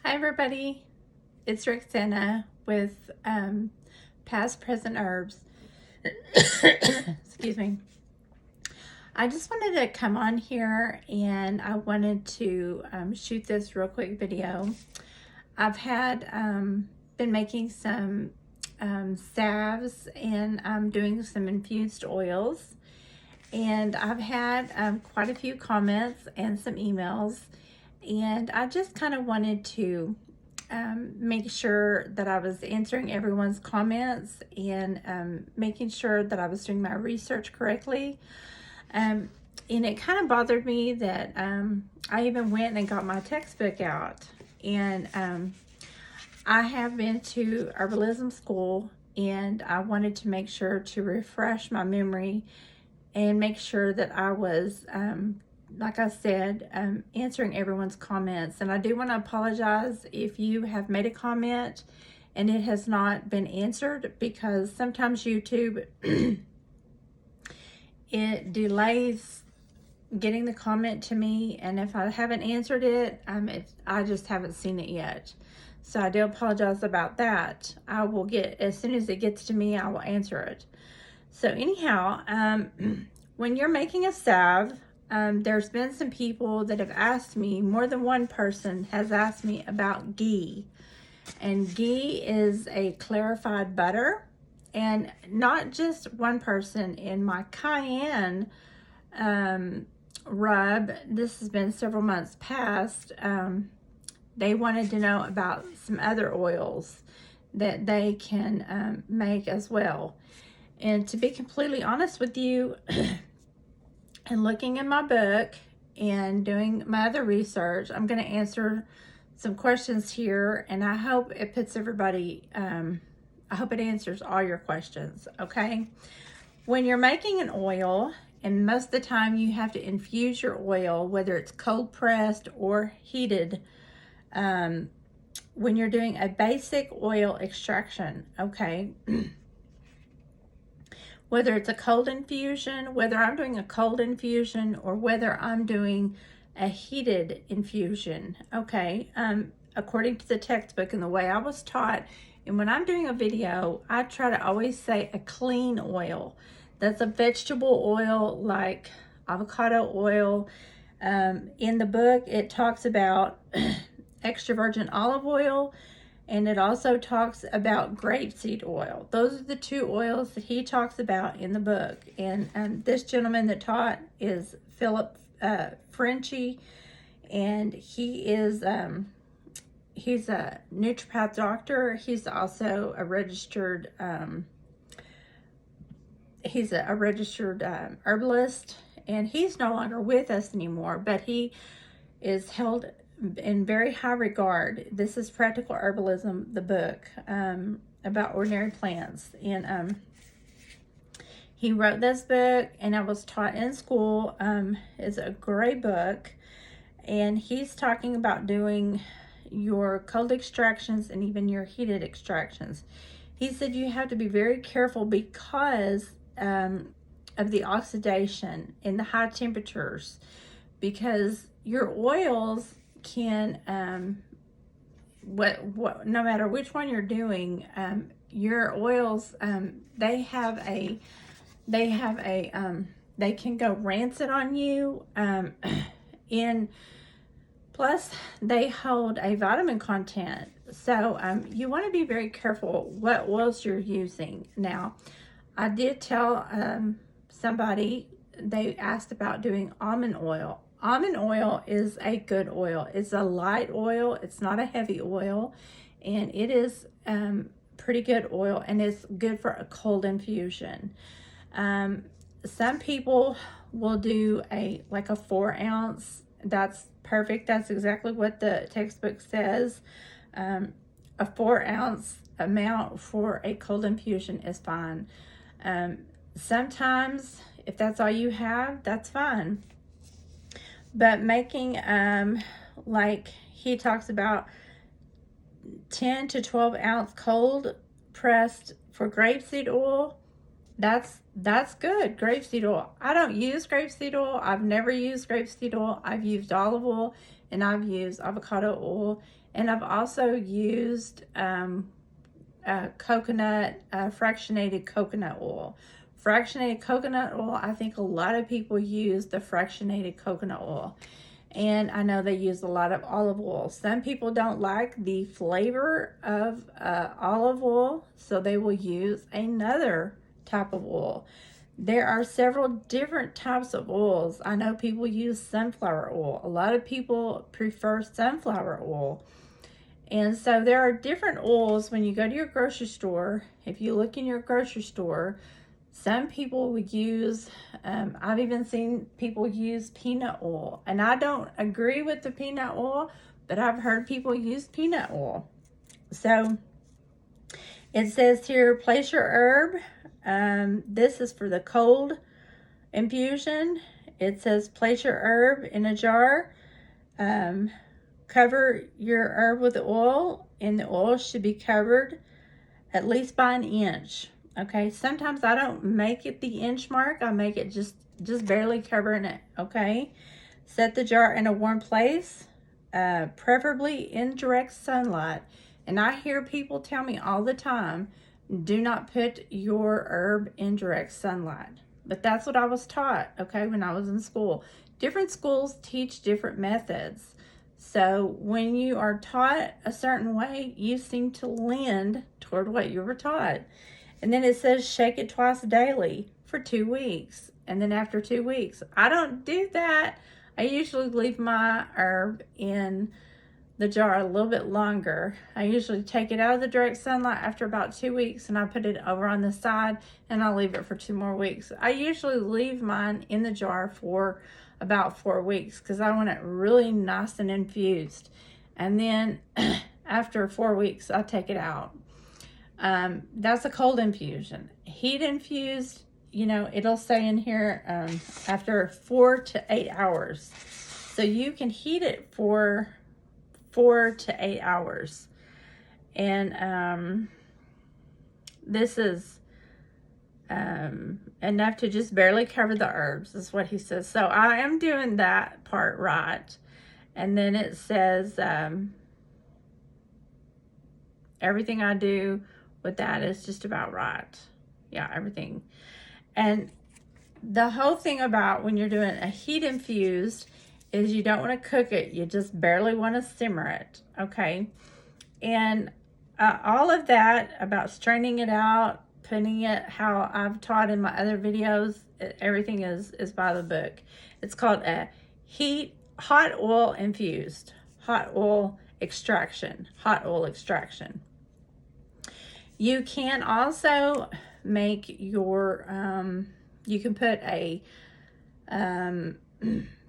Hi everybody, it's Rexanna with Past Present Herbs. Excuse me. I just wanted to come on here and I wanted to shoot this real quick video. I've had been making some salves and I'm doing some infused oils, and I've had quite a few comments and some emails, and I just kind of wanted to make sure that I was answering everyone's comments and making sure that I was doing my research correctly. And it kind of bothered me that I even went and got my textbook out. And I have been to Herbalism school, and I wanted to make sure to refresh my memory and make sure that I was, like I said, answering everyone's comments. And I do want to apologize if you have made a comment and it has not been answered, because sometimes YouTube, it delays getting the comment to me, and if I haven't answered it, I just haven't seen it yet. So I do apologize about that. I will get, as soon as it gets to me, I will answer it. So anyhow, when you're making a salve, there's been some people that have asked me, more than one person has asked me about ghee. And ghee is a clarified butter. And not just one person. In my cayenne rub, this has been several months past, they wanted to know about some other oils that they can make as well. And to be completely honest with you, and looking in my book and doing my other research, I'm going to answer some questions here, and I hope it puts everybody, I hope it answers all your questions, okay? When you're making an oil, and most of the time you have to infuse your oil, whether it's cold pressed or heated, when you're doing a basic oil extraction, okay? Whether it's a cold infusion, whether I'm doing a cold infusion or whether I'm doing a heated infusion, okay? According to the textbook and the way I was taught, and when I'm doing a video, I try to always say a clean oil. That's a vegetable oil like avocado oil. In the book, it talks about extra virgin olive oil, and it also talks about grapeseed oil. Those are the two oils that he talks about in the book. And this gentleman that taught is Philip Frenchy, and he is he's a naturopath doctor. He's also a registered herbalist, and he's no longer with us anymore, but he is held in very high regard. This is Practical Herbalism, the book about ordinary plants, and he wrote this book, and I was taught in school. It's a great book, and he's talking about doing your cold extractions and even your heated extractions. He said you have to be very careful because of the oxidation in the high temperatures, because your oils can no matter which one you're doing, your oils they can go rancid on you, and plus they hold a vitamin content. So you want to be very careful what oils you're using. Now, I did tell somebody, they asked about doing almond oil. Almond oil is a good oil. It's a light oil. It's not a heavy oil, and it is pretty good oil, and it's good for a cold infusion. Some people will do like a 4 ounce. That's perfect. That's exactly what the textbook says. A 4 ounce amount for a cold infusion is fine. Sometimes if that's all you have, that's fine. But making, like he talks about 10 to 12 ounce cold pressed for grapeseed oil, That's good. Grapeseed oil. I don't use grapeseed oil. I've never used grapeseed oil. I've used olive oil, and I've used avocado oil, and I've also used fractionated coconut oil. Fractionated coconut oil, I think a lot of people use the fractionated coconut oil. And I know they use a lot of olive oil. Some people don't like the flavor of olive oil, so they will use another type of oil. There are several different types of oils. I know people use sunflower oil. A lot of people prefer sunflower oil. And so there are different oils when you go to your grocery store. If you look in your grocery store, some people would use, I've even seen people use peanut oil. And I don't agree with the peanut oil, but I've heard people use peanut oil. So it says here, place your herb. This is for the cold infusion. It says place your herb in a jar. Cover your herb with the oil, and the oil should be covered at least by an inch. Okay, sometimes I don't make it the inch mark. I make it just barely covering it. Okay, set the jar in a warm place, preferably in direct sunlight. And I hear people tell me all the time, do not put your herb in direct sunlight. But that's what I was taught, okay, when I was in school. Different schools teach different methods. So when you are taught a certain way, you seem to lean toward what you were taught. And then it says shake it twice daily for 2 weeks. And then after 2 weeks, I don't do that. I usually leave my herb in the jar a little bit longer. I usually take it out of the direct sunlight after about 2 weeks, and I put it over on the side, and I'll leave it for 2 more weeks. I usually leave mine in the jar for about 4 weeks because I want it really nice and infused. And then after 4 weeks, I take it out. That's a cold infusion. Heat infused, you know, it'll say in here after 4 to 8 hours. So you can heat it for 4 to 8 hours. And this is enough to just barely cover the herbs, is what he says. So I am doing that part right. And then it says everything I do with that is just about right. Yeah, everything. And the whole thing about when you're doing a heat infused is you don't want to cook it. You just barely want to simmer it, okay? And all of that about straining it out, putting it how I've taught in my other videos, everything is by the book. It's called a hot oil infused, hot oil extraction. You can also make your, you can put a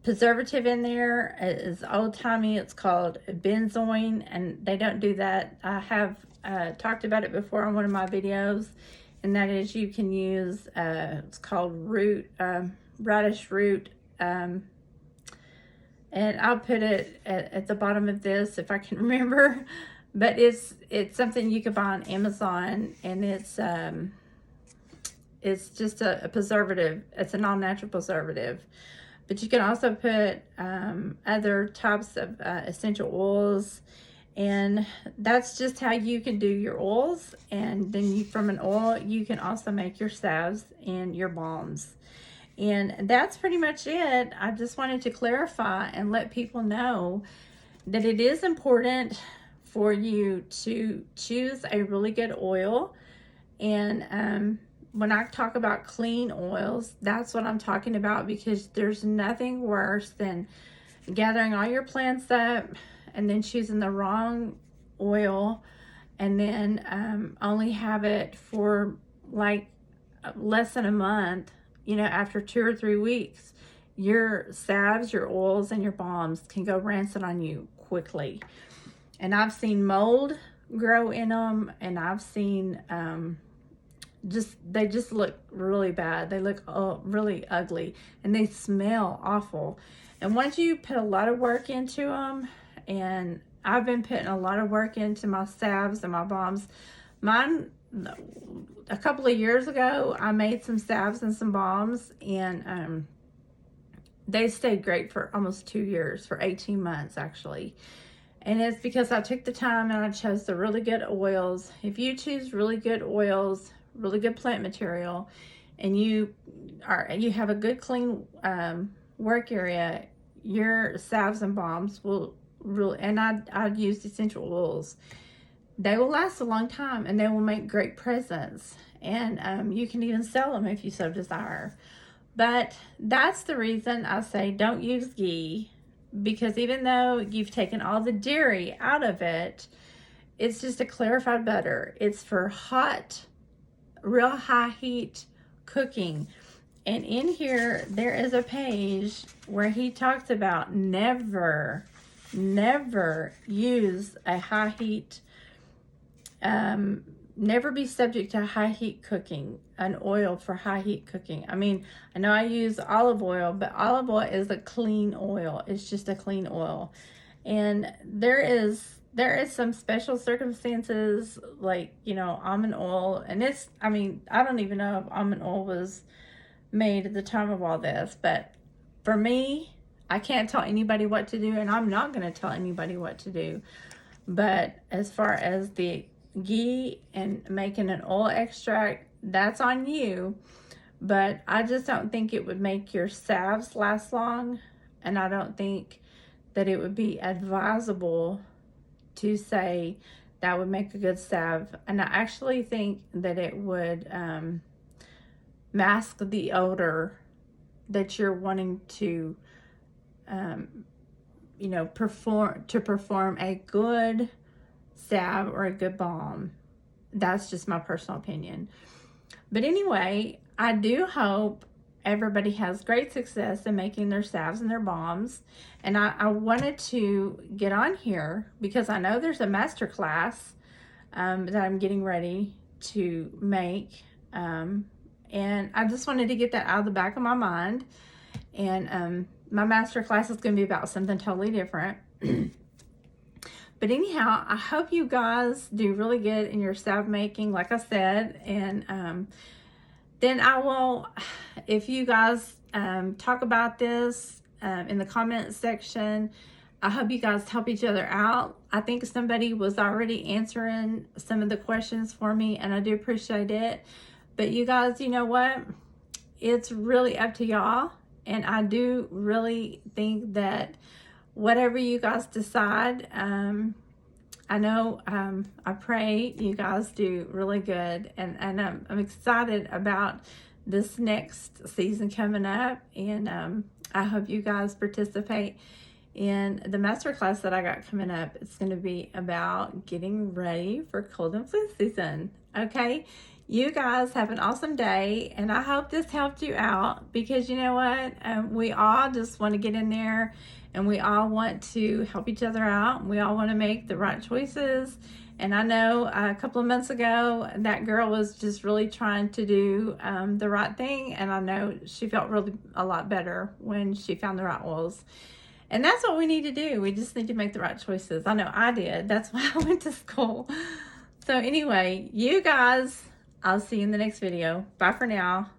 preservative in there. It's old-timey. It's called benzoin, and they don't do that. I have talked about it before on one of my videos, and that is you can use, it's called radish root, and I'll put it at the bottom of this if I can remember. But it's something you can buy on Amazon, and it's just a preservative. It's an all-natural preservative. But you can also put other types of essential oils, and that's just how you can do your oils. And then from an oil, you can also make your salves and your balms. And that's pretty much it. I just wanted to clarify and let people know that it is important for you to choose a really good oil. And when I talk about clean oils, that's what I'm talking about, because there's nothing worse than gathering all your plants up and then choosing the wrong oil, and then only have it for like less than a month. You know, after 2 or 3 weeks, your salves, your oils, and your balms can go rancid on you quickly. And I've seen mold grow in them, and I've seen they just look really bad. They look really ugly, and they smell awful. And once you put a lot of work into them, and I've been putting a lot of work into my salves and my balms, mine a couple of years ago, I made some salves and some balms, and they stayed great for almost 2 years, for 18 months actually. And it's because I took the time and I chose the really good oils. If you choose really good oils, really good plant material, and you have a good clean work area, your salves and balms will really, and I'd use essential oils. They will last a long time, and they will make great presents. And you can even sell them if you so desire. But that's the reason I say don't use ghee, because even though you've taken all the dairy out of it, it's just a clarified butter. It's for hot, real high heat cooking. And in here, there is a page where he talks about never use a high heat, never be subject to high heat cooking, an oil for high heat cooking. I mean, I know I use olive oil, but olive oil is a clean oil. It's just a clean oil. And there is some special circumstances, like, you know, almond oil. And it's, I mean, I don't even know if almond oil was made at the time of all this. But for me, I can't tell anybody what to do, and I'm not going to tell anybody what to do. But as far as the ghee and making an oil extract, that's on you. But I just don't think it would make your salves last long, and I don't think that it would be advisable to say that would make a good salve. And I actually think that it would mask the odor that you're wanting to you know, perform a good salve or a good balm. That's just my personal opinion. But anyway, I do hope everybody has great success in making their salves and their balms. And I wanted to get on here because I know there's a master class that I'm getting ready to make. And I just wanted to get that out of the back of my mind. And my master class is going to be about something totally different. But anyhow, I hope you guys do really good in your salve making, like I said. And then I will, if you guys talk about this in the comment section, I hope you guys help each other out. I think somebody was already answering some of the questions for me, and I do appreciate it. But you guys, you know what? It's really up to y'all. And I do really think that whatever you guys decide, I know, I pray you guys do really good. And I'm excited about this next season coming up. And I hope you guys participate in the masterclass that I got coming up. It's going to be about getting ready for cold and flu season. Okay? You guys have an awesome day, and I hope this helped you out, because you know what? We all just want to get in there, and we all want to help each other out. We all want to make the right choices. And I know a couple of months ago, that girl was just really trying to do the right thing, and I know she felt really a lot better when she found the right oils. And that's what we need to do. We just need to make the right choices. I know I did. That's why I went to school. So anyway, you guys, I'll see you in the next video. Bye for now.